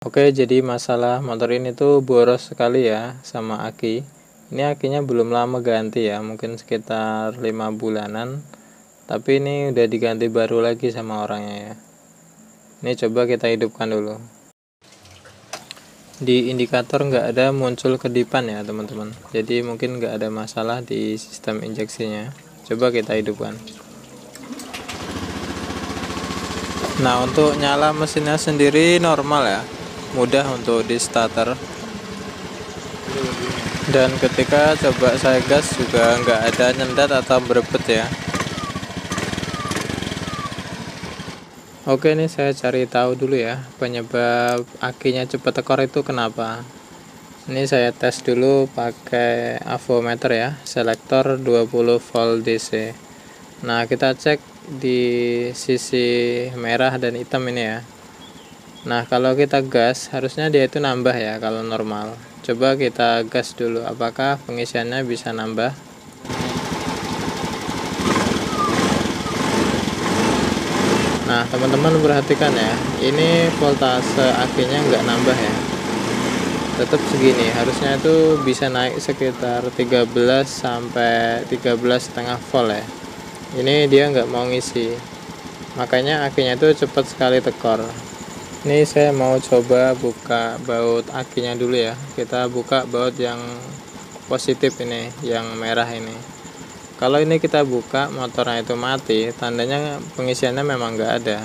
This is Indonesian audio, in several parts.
Oke, jadi masalah motor ini tuh boros sekali ya sama aki. Ini akinya belum lama ganti ya, mungkin sekitar 5 bulanan. Tapi ini udah diganti baru lagi sama orangnya ya. Ini coba kita hidupkan dulu. Di indikator nggak ada muncul kedipan ya teman-teman. Jadi mungkin nggak ada masalah di sistem injeksinya. Coba kita hidupkan. Nah, untuk nyala mesinnya sendiri normal ya, mudah untuk di starter. Dan ketika coba saya gas juga nggak ada nyendat atau berebet ya. Oke, nih saya cari tahu dulu ya penyebab akinya cepat tekor itu kenapa. Ini saya tes dulu pakai avometer ya, selektor 20 volt DC. Nah, kita cek di sisi merah dan hitam ini ya. Nah, kalau kita gas harusnya dia itu nambah ya kalau normal. Coba kita gas dulu, apakah pengisiannya bisa nambah. Nah, teman-teman perhatikan ya, ini voltase akinya nggak nambah ya, tetap segini. Harusnya itu bisa naik sekitar 13 sampai 13,5 volt ya. Ini dia nggak mau ngisi, makanya akinya itu cepat sekali tekor. Ini saya mau coba buka baut akinya dulu ya. Kita buka baut yang positif ini, yang merah ini. Kalau ini kita buka motornya itu mati, tandanya pengisiannya memang nggak ada.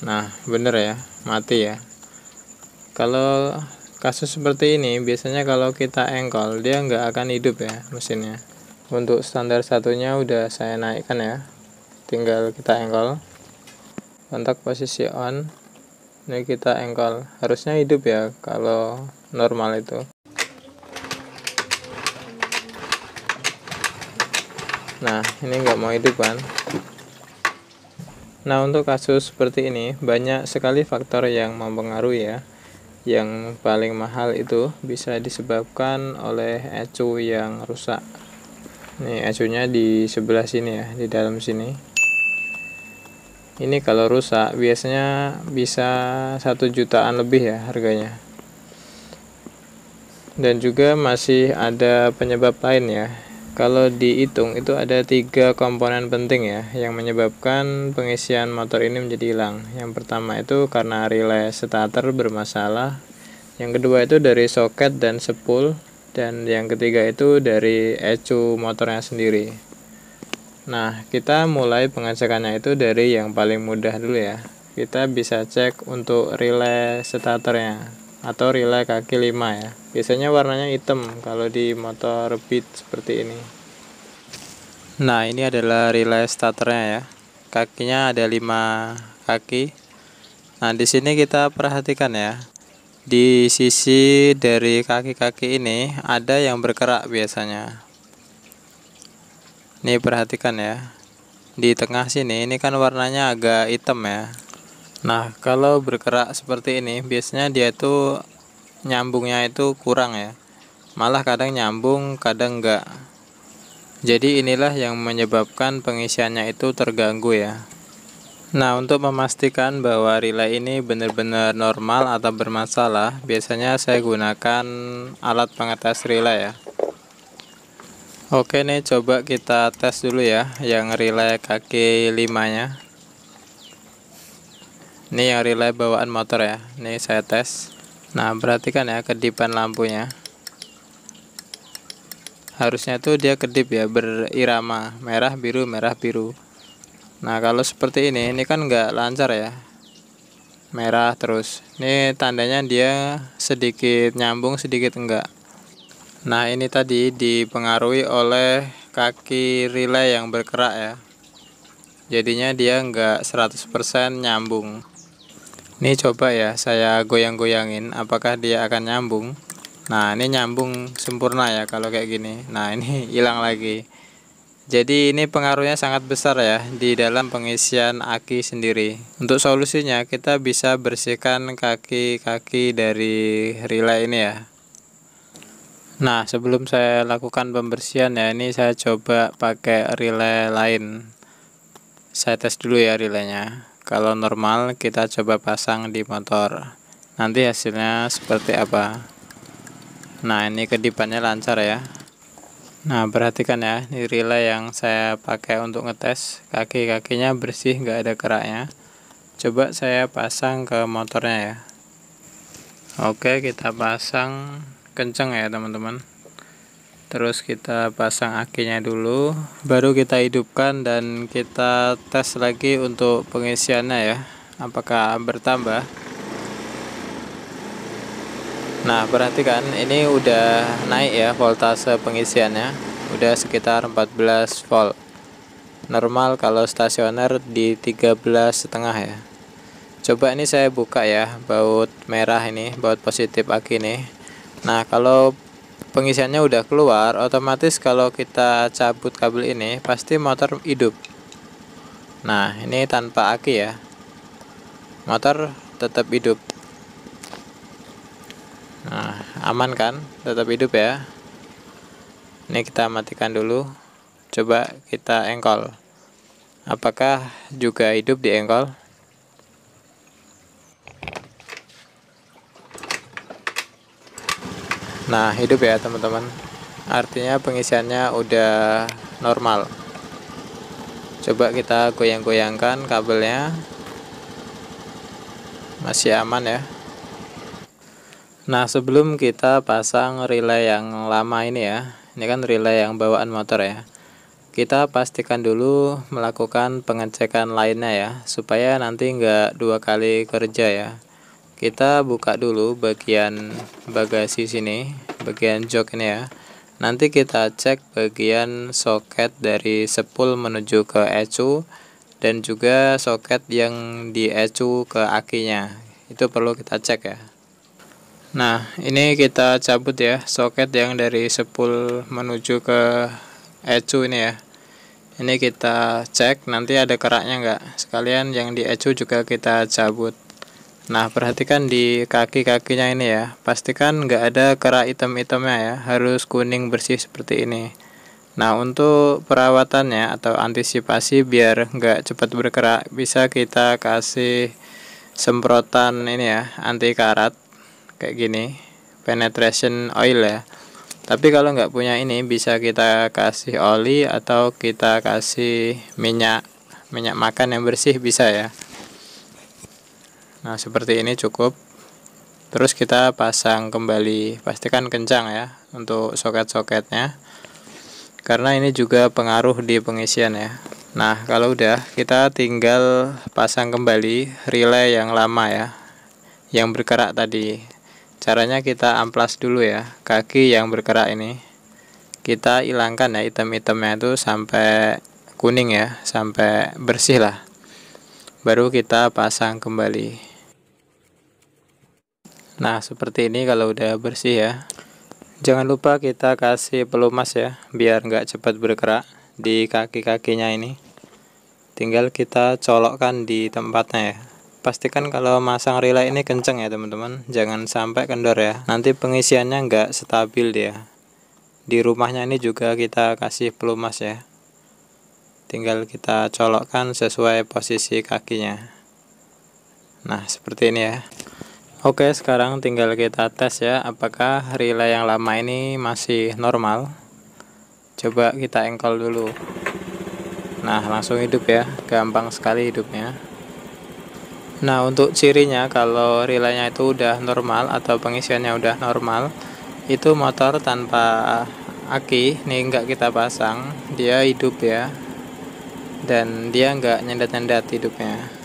Nah, bener ya, mati ya. Kalau kasus seperti ini biasanya kalau kita engkol dia nggak akan hidup ya mesinnya. Untuk standar satunya udah saya naikkan ya, tinggal kita engkol. Kontak posisi on, ini kita engkol, harusnya hidup ya kalau normal itu. Nah, ini nggak mau hidup kan. Nah, untuk kasus seperti ini banyak sekali faktor yang mempengaruhi ya. Yang paling mahal itu bisa disebabkan oleh ecu yang rusak. Nih, ecunya di sebelah sini ya, di dalam sini. Ini kalau rusak biasanya bisa 1 jutaan lebih ya harganya. Dan juga masih ada penyebab lain ya. Kalau dihitung itu ada 3 komponen penting ya yang menyebabkan pengisian motor ini menjadi hilang. Yang pertama itu karena relay starter bermasalah. Yang kedua itu dari soket dan spool. Dan yang ketiga itu dari ecu motornya sendiri. Nah, kita mulai pengecekannya itu dari yang paling mudah dulu ya. Kita bisa cek untuk relay starternya atau relay kaki 5 ya. Biasanya warnanya hitam kalau di motor Beat seperti ini. Nah, ini adalah relay starternya ya. Kakinya ada 5 kaki. Nah, di sini kita perhatikan ya. Di sisi dari kaki-kaki ini ada yang berkerak biasanya. Nih perhatikan ya. Di tengah sini ini kan warnanya agak hitam ya. Nah, kalau berkerak seperti ini biasanya dia itu nyambungnya itu kurang ya. Malah kadang nyambung, kadang enggak. Jadi inilah yang menyebabkan pengisiannya itu terganggu ya. Nah, untuk memastikan bahwa relay ini benar-benar normal atau bermasalah, biasanya saya gunakan alat pengetes relay ya. Oke nih, coba kita tes dulu ya yang relay kaki 5-nya. Ini yang relay bawaan motor ya. Ini saya tes. Nah, perhatikan ya kedipan lampunya. Harusnya tuh dia kedip ya, berirama merah biru merah biru. Nah, kalau seperti ini kan nggak lancar ya, merah terus. Ini tandanya dia sedikit nyambung sedikit enggak. Nah, ini tadi dipengaruhi oleh kaki relay yang berkerak ya. Jadinya dia enggak 100% nyambung. Ini coba ya saya goyang-goyangin apakah dia akan nyambung. Nah, ini nyambung sempurna ya kalau kayak gini. Nah, ini hilang lagi. Jadi ini pengaruhnya sangat besar ya di dalam pengisian aki sendiri. Untuk solusinya kita bisa bersihkan kaki-kaki dari relay ini ya. Nah, sebelum saya lakukan pembersihan ya, ini saya coba pakai relay lain. Saya tes dulu ya relaynya. Kalau normal kita coba pasang di motor. Nanti hasilnya seperti apa. Nah, ini kedipannya lancar ya. Nah, perhatikan ya, ini relay yang saya pakai untuk ngetes. Kaki-kakinya bersih, nggak ada keraknya. Coba saya pasang ke motornya ya. Oke, kita pasang kenceng ya teman-teman. Terus kita pasang akinya dulu, baru kita hidupkan dan kita tes lagi untuk pengisiannya ya, apakah bertambah. Nah, perhatikan ini udah naik ya voltase pengisiannya, udah sekitar 14 volt. Normal kalau stasioner di 13,5 ya. Coba ini saya buka ya, baut merah ini, baut positif aki nih. Nah, kalau pengisiannya udah keluar, otomatis kalau kita cabut kabel ini pasti motor hidup. Nah, ini tanpa aki ya, motor tetap hidup. Nah, aman kan, tetap hidup ya. Ini kita matikan dulu, coba kita engkol, apakah juga hidup di engkol? Nah, hidup ya teman-teman, artinya pengisiannya udah normal. Coba kita goyang-goyangkan kabelnya, masih aman ya. Nah, sebelum kita pasang relay yang lama ini ya, ini kan relay yang bawaan motor ya, kita pastikan dulu melakukan pengecekan lainnya ya, supaya nanti nggak dua kali kerja ya. Kita buka dulu bagian bagasi sini, bagian jok ini ya. Nanti kita cek bagian soket dari spool menuju ke ECU dan juga soket yang di ECU ke akinya. Itu perlu kita cek ya. Nah, ini kita cabut ya soket yang dari spool menuju ke ECU ini ya. Ini kita cek nanti ada keraknya enggak. Sekalian yang di ECU juga kita cabut. Nah, perhatikan di kaki-kakinya ini ya, pastikan nggak ada kerak hitam-hitamnya ya, harus kuning bersih seperti ini. Nah, untuk perawatannya atau antisipasi biar nggak cepat berkerak, bisa kita kasih semprotan ini ya, anti karat kayak gini, penetration oil ya. Tapi kalau nggak punya ini, bisa kita kasih oli atau kita kasih minyak makan yang bersih bisa ya. Nah, seperti ini cukup. Terus kita pasang kembali, pastikan kencang ya untuk soket-soketnya, karena ini juga pengaruh di pengisian ya. Nah, kalau udah, kita tinggal pasang kembali relay yang lama ya, yang berkerak tadi. Caranya kita amplas dulu ya, kaki yang berkerak ini. Kita hilangkan ya hitam-hitamnya itu sampai kuning ya, sampai bersih lah. Baru kita pasang kembali. Nah, seperti ini kalau udah bersih ya. Jangan lupa kita kasih pelumas ya, biar nggak cepat bergerak di kaki-kakinya ini. Tinggal kita colokkan di tempatnya ya. Pastikan kalau masang relay ini kenceng ya teman-teman, jangan sampai kendor ya. Nanti pengisiannya nggak stabil dia. Di rumahnya ini juga kita kasih pelumas ya. Tinggal kita colokkan sesuai posisi kakinya. Nah, seperti ini ya. Oke, sekarang tinggal kita tes ya, apakah relay yang lama ini masih normal. Coba kita engkol dulu. Nah, langsung hidup ya, gampang sekali hidupnya. Nah, untuk cirinya kalau relaynya itu udah normal atau pengisiannya udah normal, itu motor tanpa aki, nih nggak kita pasang, dia hidup ya. Dan dia nggak nyendat-nyendat hidupnya.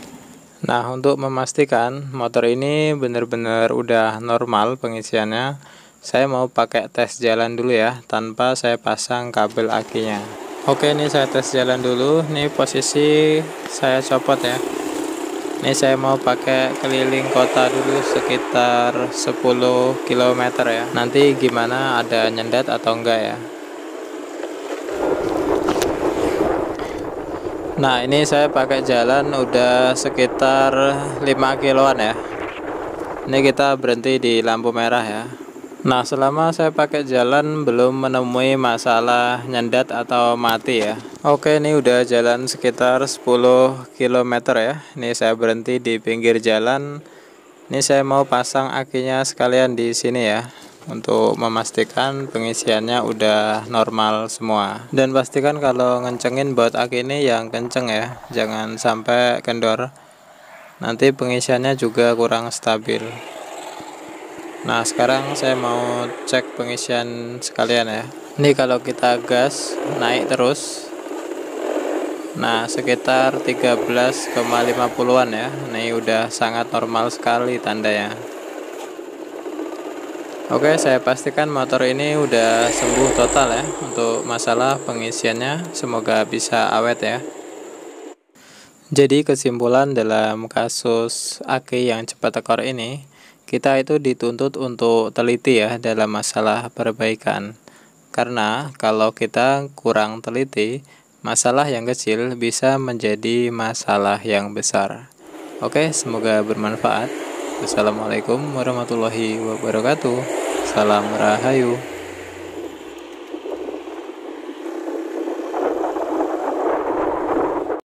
Nah, untuk memastikan motor ini benar-benar udah normal pengisiannya, saya mau pakai tes jalan dulu ya, tanpa saya pasang kabel akinya. Oke, ini saya tes jalan dulu. Ini posisi saya copot ya. Ini saya mau pakai keliling kota dulu sekitar 10 km ya. Nanti gimana, ada nyendat atau enggak ya. Nah, ini saya pakai jalan udah sekitar 5 kiloan ya. Ini kita berhenti di lampu merah ya. Nah, selama saya pakai jalan belum menemui masalah nyendat atau mati ya. Oke, ini udah jalan sekitar 10 km ya. Ini saya berhenti di pinggir jalan. Ini saya mau pasang akinya sekalian di sini ya, untuk memastikan pengisiannya udah normal semua. Dan pastikan kalau ngencengin baut aki ini yang kenceng ya, jangan sampai kendor. Nanti pengisiannya juga kurang stabil. Nah, sekarang saya mau cek pengisian sekalian ya. Ini kalau kita gas naik terus. Nah, sekitar 13,50-an ya. Ini udah sangat normal sekali tandanya. Oke, saya pastikan motor ini udah sembuh total ya untuk masalah pengisiannya. Semoga bisa awet ya. Jadi kesimpulan dalam kasus aki yang cepat tekor ini, kita itu dituntut untuk teliti ya dalam masalah perbaikan. Karena kalau kita kurang teliti, masalah yang kecil bisa menjadi masalah yang besar. Oke, semoga bermanfaat. Wassalamualaikum warahmatullahi wabarakatuh. Salam Rahayu.